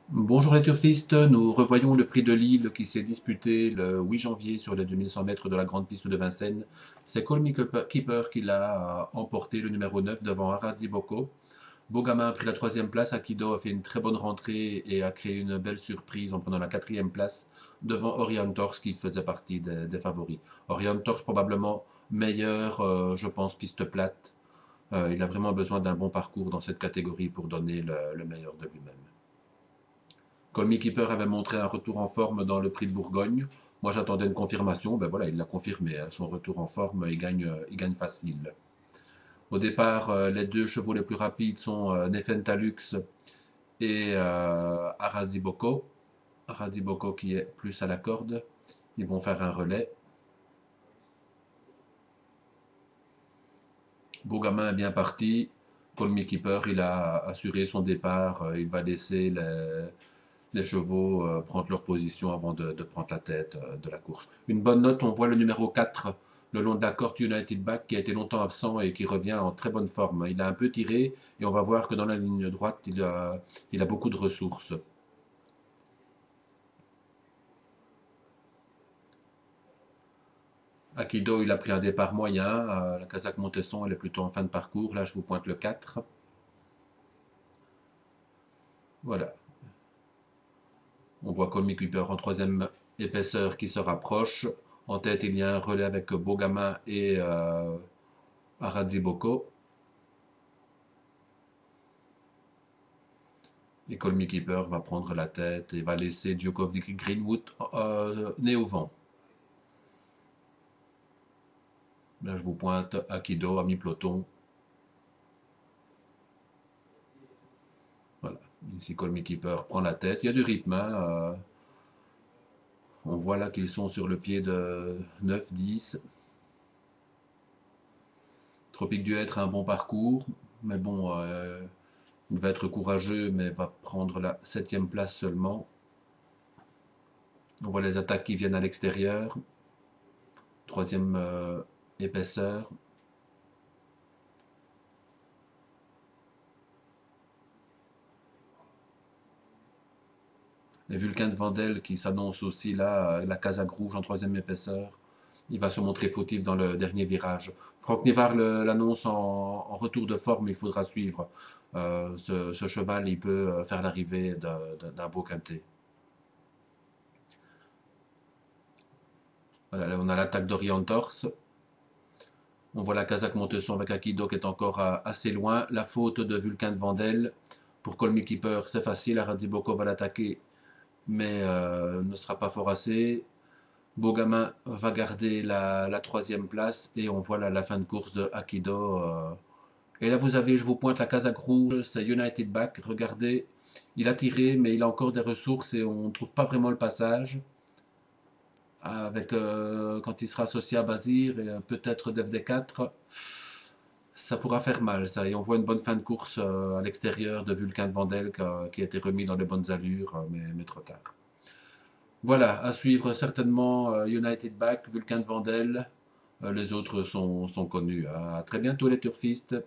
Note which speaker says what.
Speaker 1: Bonjour les turfistes, nous revoyons le prix de Lille qui s'est disputé le 8 janvier sur les 2100 mètres de la grande piste de Vincennes. C'est Colmy Keeper qui l'a emporté, le numéro 9 devant Aradi Boko. Bogama a pris la troisième place, Akido a fait une très bonne rentrée et a créé une belle surprise en prenant la quatrième place devant Orientors qui faisait partie des favoris. Orientors probablement meilleur, je pense, piste plate. Il a vraiment besoin d'un bon parcours dans cette catégorie pour donner le meilleur de lui-même. Colmy Keeper avait montré un retour en forme dans le prix de Bourgogne. Moi, j'attendais une confirmation. Ben voilà, il l'a confirmé. Son retour en forme, il gagne facile. Au départ, les deux chevaux les plus rapides sont Nefentalux et Araziboko. Araziboko qui est plus à la corde. Ils vont faire un relais. Bourgamin est bien parti. Colmy Keeper, il a assuré son départ. Il va laisser les chevaux prendre leur position avant de prendre la tête de la course. Une bonne note, on voit le numéro 4 le long de la corde United Back qui a été longtemps absent et qui revient en très bonne forme. Il a un peu tiré et on va voir que dans la ligne droite, il a beaucoup de ressources. Akido, il a pris un départ moyen. La Kazakh Montesson, elle est plutôt en fin de parcours. Là, je vous pointe le 4. Voilà. On voit Colmy Cooper en troisième épaisseur qui se rapproche. En tête, il y a un relais avec Bogama et Aradziboko. Et Colmy Keeper va prendre la tête et va laisser Djokovic Greenwood né au vent. Là, je vous pointe Akido à mi-peloton. Voilà. Ici, Colmy Keeper prend la tête. Il y a du rythme. On voit là qu'ils sont sur le pied de 9-10. Tropique du Être a un bon parcours. Mais bon, il va être courageux, mais va prendre la septième place seulement. On voit les attaques qui viennent à l'extérieur. Troisième épaisseur. Les Vulcains de Vandel qui s'annonce aussi là, la Kazakh rouge en troisième épaisseur. Il va se montrer fautif dans le dernier virage. Franck Nivard l'annonce en retour de forme, il faudra suivre. Ce cheval, il peut faire l'arrivée d'un beau quintet. Voilà, là, on a l'attaque d'Orientors. On voit la Kazakh Montesson avec Akido qui est encore assez loin. La faute de Vulcain de Vandel. Pour Colmy Keeper, c'est facile. Aradziboko va l'attaquer, mais ne sera pas fort assez. Bogamin va garder la troisième place et on voit la fin de course de Akido. Et là, vous avez, je vous pointe la Kazakh rouge, c'est United Back. Regardez, il a tiré, mais il a encore des ressources et on ne trouve pas vraiment le passage. Avec, quand il sera associé à Bazir et peut-être DFD4, ça pourra faire mal, ça. Et on voit une bonne fin de course à l'extérieur de Vulcain de Vandel qui a été remis dans les bonnes allures, mais trop tard. Voilà, à suivre certainement United Back, Vulcain de Vandel. Les autres sont connus. À très bientôt les turfistes.